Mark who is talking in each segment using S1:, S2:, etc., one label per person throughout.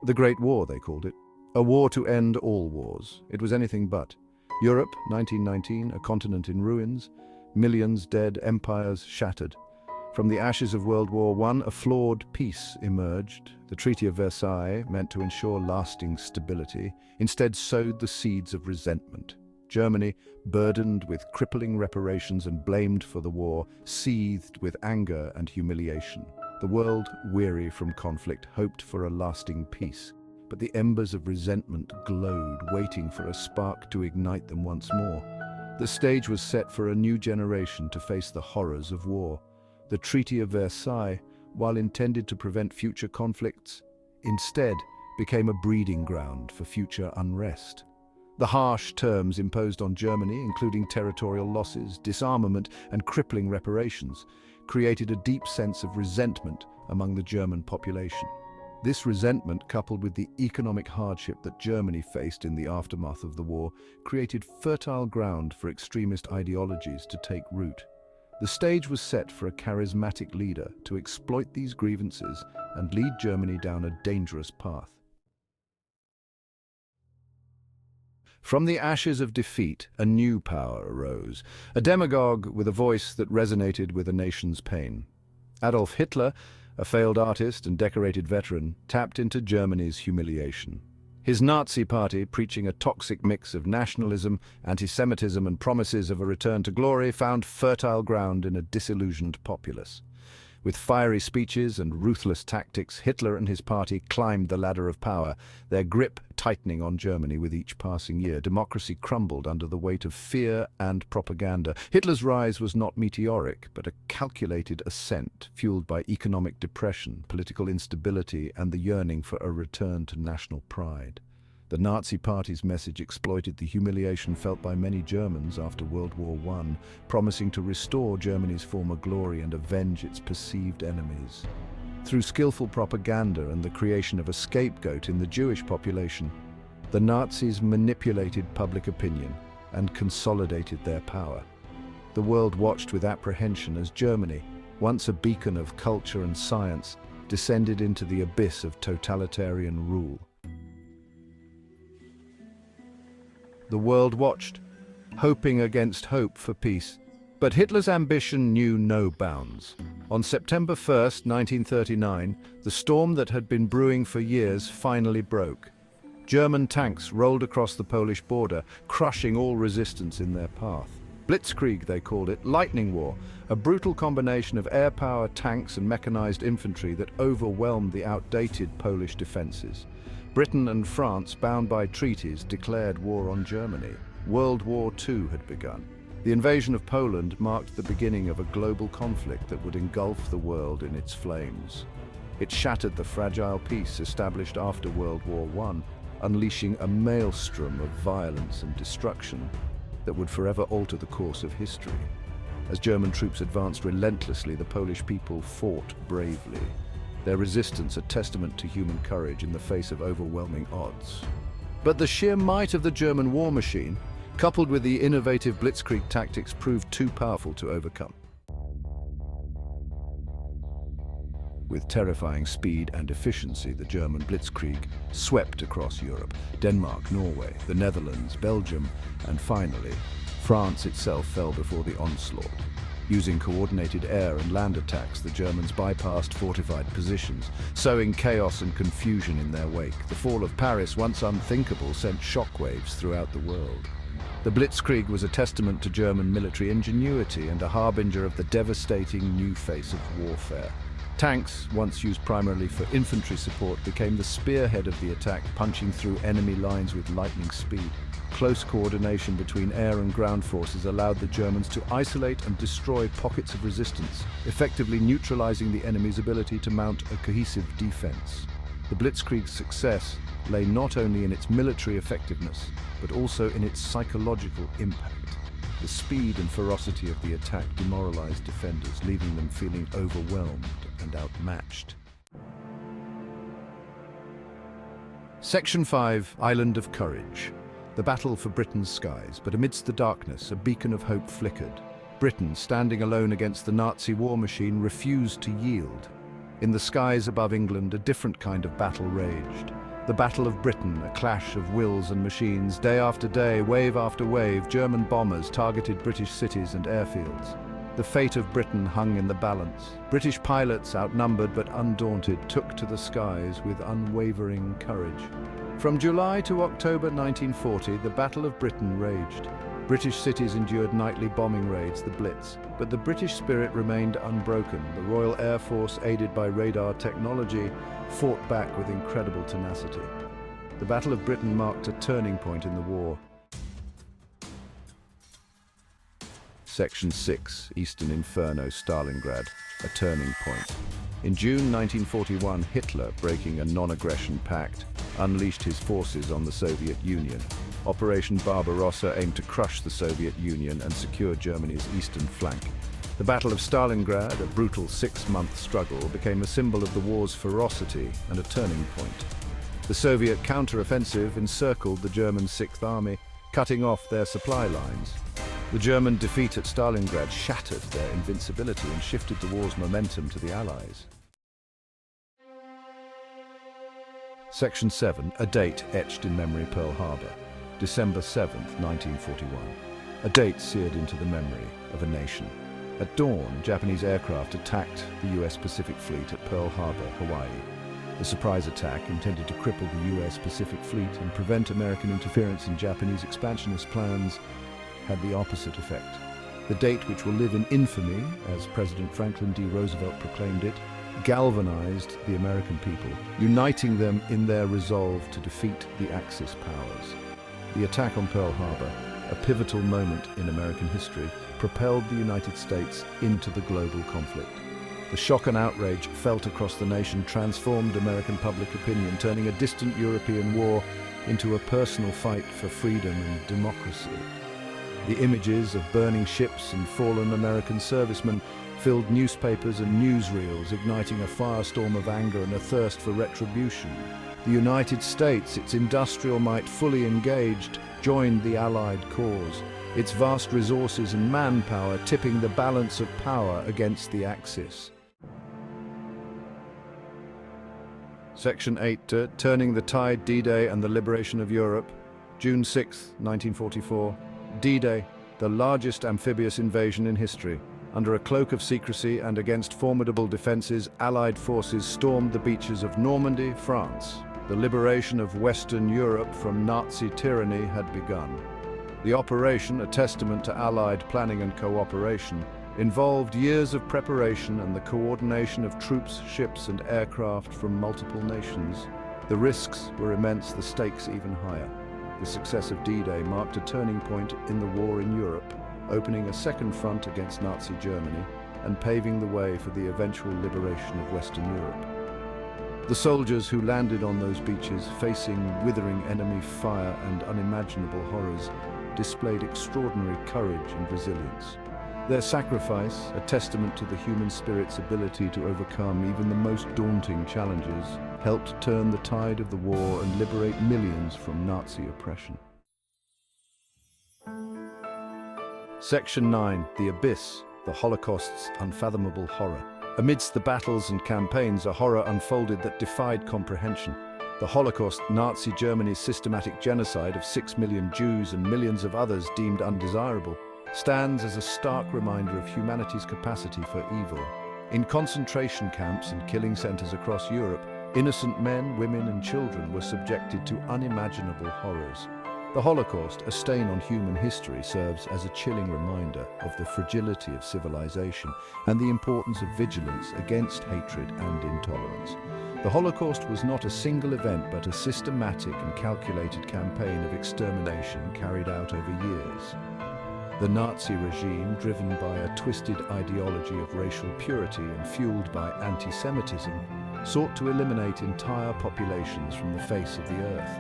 S1: The Great War, they called it. A war to end all wars. It was anything but. Europe, 1919, a continent in ruins, millions dead, empires shattered. From the ashes of World War I, a flawed peace emerged. The Treaty of Versailles, meant to ensure lasting stability, instead sowed the seeds of resentment. Germany, burdened with crippling reparations and blamed for the war, seethed with anger and humiliation. The world, weary from conflict, hoped for a lasting peace. But the embers of resentment glowed, waiting for a spark to ignite them once more. The stage was set for a new generation to face the horrors of war. The Treaty of Versailles, while intended to prevent future conflicts, instead became a breeding ground for future unrest. The harsh terms imposed on Germany, including territorial losses, disarmament, and crippling reparations, created a deep sense of resentment among the German population. This resentment, coupled with the economic hardship that Germany faced in the aftermath of the war, created fertile ground for extremist ideologies to take root. The stage was set for a charismatic leader to exploit these grievances and lead Germany down a dangerous path. From the ashes of defeat, a new power arose, a demagogue with a voice that resonated with a nation's pain. Adolf Hitler, a failed artist and decorated veteran, tapped into Germany's humiliation. His Nazi party, preaching a toxic mix of nationalism, anti-Semitism and promises of a return to glory, found fertile ground in a disillusioned populace. With fiery speeches and ruthless tactics, Hitler and his party climbed the ladder of power, their grip tightening on Germany with each passing year. Democracy crumbled under the weight of fear and propaganda. Hitler's rise was not meteoric, but a calculated ascent, fueled by economic depression, political instability, and the yearning for a return to national pride. The Nazi Party's message exploited the humiliation felt by many Germans after World War I, promising to restore Germany's former glory and avenge its perceived enemies. Through skillful propaganda and the creation of a scapegoat in the Jewish population, the Nazis manipulated public opinion and consolidated their power. The world watched with apprehension as Germany, once a beacon of culture and science, descended into the abyss of totalitarian rule. The world watched, hoping against hope for peace. But Hitler's ambition knew no bounds. On September 1st, 1939, the storm that had been brewing for years finally broke. German tanks rolled across the Polish border, crushing all resistance in their path. Blitzkrieg, they called it, lightning war, a brutal combination of air power, tanks and mechanized infantry that overwhelmed the outdated Polish defenses. Britain and France, bound by treaties, declared war on Germany. World War II had begun. The invasion of Poland marked the beginning of a global conflict that would engulf the world in its flames. It shattered the fragile peace established after World War I, unleashing a maelstrom of violence and destruction that would forever alter the course of history. As German troops advanced relentlessly, the Polish people fought bravely, their resistance a testament to human courage in the face of overwhelming odds. But the sheer might of the German war machine, coupled with the innovative Blitzkrieg tactics, proved too powerful to overcome. With terrifying speed and efficiency, the German Blitzkrieg swept across Europe. Denmark, Norway, the Netherlands, Belgium, and finally, France itself fell before the onslaught. Using coordinated air and land attacks, the Germans bypassed fortified positions, sowing chaos and confusion in their wake. The fall of Paris, once unthinkable, sent shockwaves throughout the world. The Blitzkrieg was a testament to German military ingenuity and a harbinger of the devastating new face of warfare. Tanks, once used primarily for infantry support, became the spearhead of the attack, punching through enemy lines with lightning speed. Close coordination between air and ground forces allowed the Germans to isolate and destroy pockets of resistance, effectively neutralizing the enemy's ability to mount a cohesive defense. The Blitzkrieg's success lay not only in its military effectiveness, but also in its psychological impact. The speed and ferocity of the attack demoralized defenders, leaving them feeling overwhelmed and outmatched. Section 5, Island of Courage. The battle for Britain's skies, but amidst the darkness, a beacon of hope flickered. Britain, standing alone against the Nazi war machine, refused to yield. In the skies above England, a different kind of battle raged. The Battle of Britain, a clash of wills and machines. Day after day, wave after wave, German bombers targeted British cities and airfields. The fate of Britain hung in the balance. British pilots, outnumbered but undaunted, took to the skies with unwavering courage. From July to October 1940, the Battle of Britain raged. British cities endured nightly bombing raids, the Blitz, but the British spirit remained unbroken. The Royal Air Force, aided by radar technology, fought back with incredible tenacity. The Battle of Britain marked a turning point in the war. Section 6, Eastern Inferno, Stalingrad, a turning point. In June 1941, Hitler, breaking a non-aggression pact, unleashed his forces on the Soviet Union. Operation Barbarossa aimed to crush the Soviet Union and secure Germany's eastern flank. The Battle of Stalingrad, a brutal 6-month struggle, became a symbol of the war's ferocity and a turning point. The Soviet counter-offensive encircled the German Sixth Army, cutting off their supply lines. The German defeat at Stalingrad shattered their invincibility and shifted the war's momentum to the Allies. Section 7, a date etched in memory, Pearl Harbor, December 7, 1941. A date seared into the memory of a nation. At dawn, Japanese aircraft attacked the US Pacific Fleet at Pearl Harbor, Hawaii. The surprise attack, intended to cripple the US Pacific Fleet and prevent American interference in Japanese expansionist plans, had the opposite effect. The date, which will live in infamy, as President Franklin D. Roosevelt proclaimed it, galvanized the American people, uniting them in their resolve to defeat the Axis powers. The attack on Pearl Harbor, a pivotal moment in American history, propelled the United States into the global conflict. The shock and outrage felt across the nation transformed American public opinion, turning a distant European war into a personal fight for freedom and democracy. The images of burning ships and fallen American servicemen filled newspapers and newsreels, igniting a firestorm of anger and a thirst for retribution. The United States, its industrial might fully engaged, joined the Allied cause, its vast resources and manpower tipping the balance of power against the Axis. Section 8, Turning the Tide, D-Day and the Liberation of Europe, June 6, 1944. D-Day, the largest amphibious invasion in history. Under a cloak of secrecy and against formidable defenses, Allied forces stormed the beaches of Normandy, France. The liberation of Western Europe from Nazi tyranny had begun. The operation, a testament to Allied planning and cooperation, involved years of preparation and the coordination of troops, ships and aircraft from multiple nations. The risks were immense, the stakes even higher. The success of D-Day marked a turning point in the war in Europe, opening a second front against Nazi Germany and paving the way for the eventual liberation of Western Europe. The soldiers who landed on those beaches, facing withering enemy fire and unimaginable horrors, displayed extraordinary courage and resilience. Their sacrifice, a testament to the human spirit's ability to overcome even the most daunting challenges, helped turn the tide of the war and liberate millions from Nazi oppression. Section 9, The Abyss, the Holocaust's unfathomable horror. Amidst the battles and campaigns, a horror unfolded that defied comprehension. The Holocaust, Nazi Germany's systematic genocide of 6 million Jews and millions of others deemed undesirable, stands as a stark reminder of humanity's capacity for evil. In concentration camps and killing centers across Europe, innocent men, women and children were subjected to unimaginable horrors. The Holocaust, a stain on human history, serves as a chilling reminder of the fragility of civilization and the importance of vigilance against hatred and intolerance. The Holocaust was not a single event, but a systematic and calculated campaign of extermination carried out over years. The Nazi regime, driven by a twisted ideology of racial purity and fueled by anti-Semitism, sought to eliminate entire populations from the face of the earth.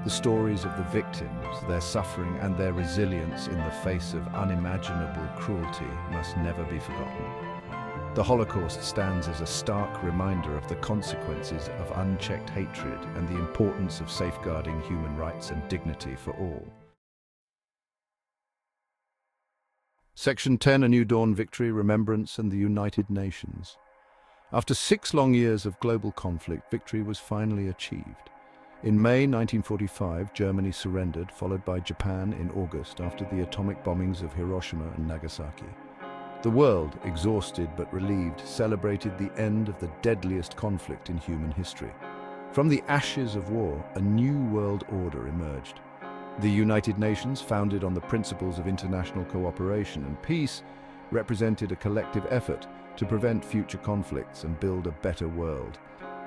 S1: The stories of the victims, their suffering and their resilience in the face of unimaginable cruelty must never be forgotten. The Holocaust stands as a stark reminder of the consequences of unchecked hatred and the importance of safeguarding human rights and dignity for all. Section 10, A New Dawn, Victory, Remembrance and the United Nations. After 6 long years of global conflict, victory was finally achieved. In May 1945, Germany surrendered, followed by Japan in August after the atomic bombings of Hiroshima and Nagasaki. The world, exhausted but relieved, celebrated the end of the deadliest conflict in human history. From the ashes of war, a new world order emerged. The United Nations, founded on the principles of international cooperation and peace, represented a collective effort to prevent future conflicts and build a better world.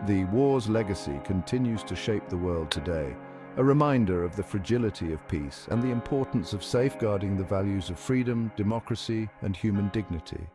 S1: The war's legacy continues to shape the world today, a reminder of the fragility of peace and the importance of safeguarding the values of freedom, democracy, and human dignity.